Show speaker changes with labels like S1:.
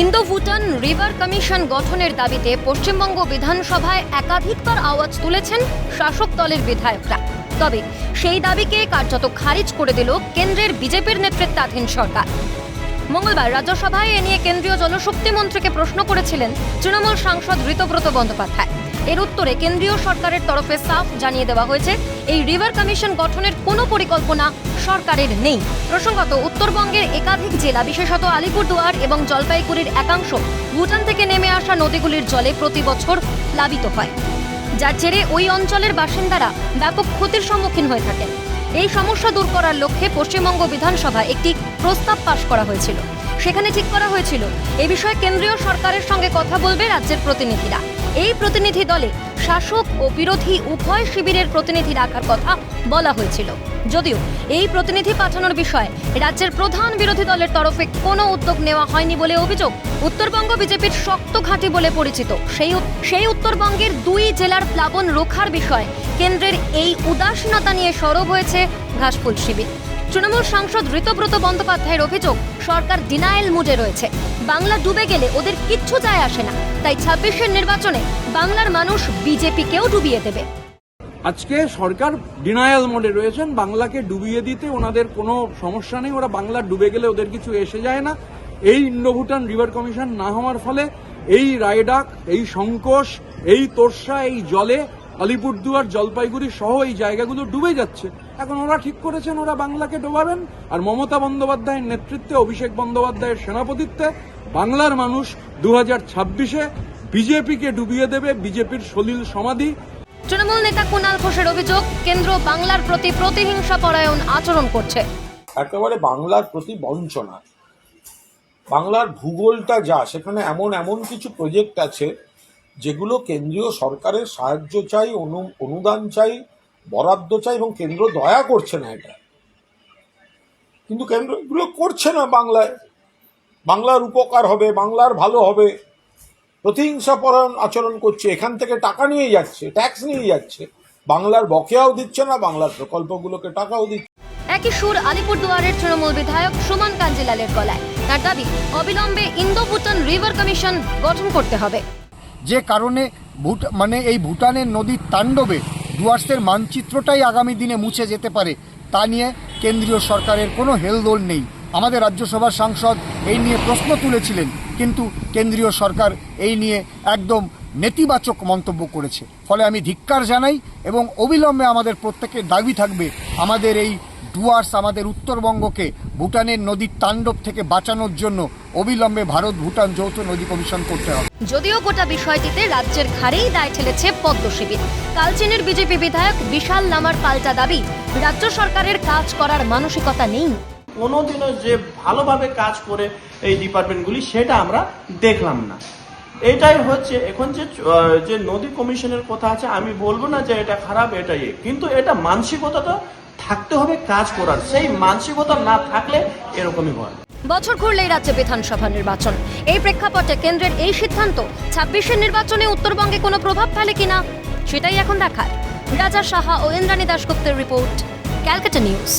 S1: Indo Bhutan river commission গঠনের দাবিতে পশ্চিমবঙ্গ বিধানসভায় একাধিকবার আওয়াজ তুলেছেন শাসক দলের বিধায়করা। তবে সেই দাবিকে কার্যত খারিজ করে দিল কেন্দ্রের বিজেপির নেতৃত্বাধীন সরকার। মঙ্গলবার রাজ্যসভায় এ নিয়ে কেন্দ্রীয় জলশক্তি মন্ত্রীকে প্রশ্ন করেছিলেন তৃণমূল সাংসদ ঋতব্রত বন্দ্যোপাধ্যায়। এর উত্তরে কেন্দ্রীয় সরকারের তরফে সাফ জানিয়ে দেওয়া হয়েছে, এই রিভার কমিশন গঠনের কোনো পরিকল্পনা সরকারের নেই। প্রসঙ্গত, উত্তরবঙ্গের একাধিক জেলা, বিশেষত আলিপুরদুয়ার এবং জলপাইগুড়ির একাংশ ভুটান থেকে নেমে আসা নদীগুলির জলে প্রতি বছর প্লাবিত হয়, যার জেরে ওই অঞ্চলের বাসিন্দারা ব্যাপক ক্ষতির সম্মুখীন হয়ে থাকেন। এই সমস্যা দূর করার লক্ষ্যে পশ্চিমবঙ্গ বিধানসভায় একটি প্রস্তাব পাশ করা হয়েছিল। সেখানে ঠিক করা হয়েছিল এ বিষয়ে কেন্দ্রীয় সরকারের সঙ্গে কথা বলবে রাজ্যের প্রতিনিধিরা। এই প্রতিনিধি দলে শাসক ও বিরোধী উভয় শিবিরের প্রতিনিধি রাখার কথা বলা হয়েছিল। যদিও এই প্রতিনিধি পাঠানোর বিষয়ে রাজ্যের প্রধান বিরোধী দলের তরফে কোনো উদ্যোগ নেওয়া হয়নি বলে অভিযোগ। উত্তরবঙ্গ বিজেপির শক্ত ঘাঁটি বলে পরিচিত সেই উত্তরবঙ্গের দুই জেলার প্লাবন রোখার বিষয়ে কেন্দ্রের এই উদাসীনতা নিয়ে সরব হয়েছে ঘাসফুল শিবির। তৃণমূল সাংসদ ঋতব্রত বন্দ্যোপাধ্যায়ের অভিযোগ, সরকার ডিনায়েল মুডে রয়েছে। বাংলা ডুবে গেলে ওদের কিচ্ছু যায় আসে না, তাই ২৬-এর নির্বাচনে বাংলার মানুষ বিজেপিকেও ডুবিয়ে দেবে।
S2: আজকে সরকার ডিনায়াল মোডে রয়েছেন। বাংলাকে ডুবিয়ে দিতে ওনাদের কোনো সমস্যা নেই। ওরা বাংলা ডুবে গেলে ওদের কিছু এসে যায় না। এই ইন্দো ভুটান রিভার কমিশন না হওয়ার ফলে এই রায়ডাক, এই সংকোশ, এই তোরসা, এই জলে আলিপুরদুয়ার, জলপাইগুড়ি সহ এই জায়গাগুলো ডুবে যাচ্ছে। এখন ওরা ঠিক করেছেন ওরা বাংলাকে ডোবাবেন, আর মমতা বন্দ্যোপাধ্যায়ের নেতৃত্বে, অভিষেক বন্দ্যোপাধ্যায়ের সেনাপতিত্বে বাংলার মানুষ ২০২৬-এ বিজেপিকে ডুবিয়ে দেবে। বিজেপির সলিল সমাধি।
S1: তৃণমূল নেতা কুণাল ঘোষের অভিযোগ, কেন্দ্র বাংলার প্রতি প্রতিহিংসা পরায়ণ আচরণ করছে।
S3: একেবারে বাংলার প্রতি বঞ্চনা। বাংলার ভূগোলটা যা, সেখানে এমন কিছু প্রজেক্ট আছে যেগুলো কেন্দ্রীয় সরকারের সাহায্য চাই, অনুদান চাই, বরাদ্দ চাই, এবং কেন্দ্র দয়া করছে না এটা। কিন্তু কেন্দ্র এগুলো করছে না। বাংলার উপকার হবে, বাংলার ভালো হবে, প্রতিহিংসা পরায়ণ আচরণ করছে। এখান থেকে টাকা নিয়ে যাচ্ছে, ট্যাক্স নিয়ে যাচ্ছে, বাংলার বকেয়াও দিচ্ছে না, বাংলার প্রকল্পগুলোকে টাকাও দিচ্ছে।
S1: একই সুর আলিপুরদুয়ারের তৃণমূল বিধায়ক সুমন কাঞ্জিলালের গলায়। তার দাবি, অবিলম্বে ইন্দো ভুটান রিভার কমিশন গঠন করতে হবে।
S4: যে কারণে এই ভুটানের নদীর তাণ্ডবে ডুয়ার্সের মানচিত্রটাই আগামী দিনে মুছে যেতে পারে, তা নিয়ে কেন্দ্রীয় সরকারের কোনো হেলদোল নেই। আমাদের রাজ্যসভার সাংসদ এই নিয়ে প্রশ্ন তুলেছিলেন, কিন্তু কেন্দ্রীয় সরকার এই নিয়ে একদম নেতিবাচক মন্তব্য করেছে। ফলে আমি ধিক্কার জানাই, এবং অবিলম্বে আমাদের প্রত্যেকের দাবি থাকবে আমাদের এই ডুয়ার্স, আমাদের উত্তরবঙ্গকে ভুটানের নদীর তাণ্ডব থেকে বাঁচানোর জন্য অবিলম্বে ভারত ভুটান যৌথ নদী কমিশন করতে হবে।
S1: যদিও গোটা বিষয়টিতে রাজ্যের ঘাড়েই দায় ঠেলেছে পদ্ম শিবির। কালচিনের বিজেপি বিধায়ক বিশাল লামার পাল্টা দাবি, রাজ্য সরকারের কাজ করার মানসিকতা নেই।
S5: কোনোদিনও যে ভালোভাবে কাজ করে এই ডিপার্টমেন্টগুলি, সেটা আমরা দেখলাম না। এটাই হচ্ছে এখন যে নদী কমিশনের কথা আছে, আমি বলবো না যে এটা খারাপ, এটাই, কিন্তু এটা মানসিকতাটা থাকতে হবে কাজ করার। সেই মানসিকতা না থাকলে এরকমই হয়।
S1: বছর ঘুরলেই রাজ্যে বিধানসভা নির্বাচন। এই প্রেক্ষাপটে কেন্দ্রের এই সিদ্ধান্ত ২৬-এর নির্বাচনে উত্তরবঙ্গে কোনো প্রভাব ফেলে কিনা, সেটাই এখন দেখার। রাজা সাহা ও ইন্দ্রাণী দাশগুপ্তের রিপোর্ট, ক্যালকাটা নিউজ।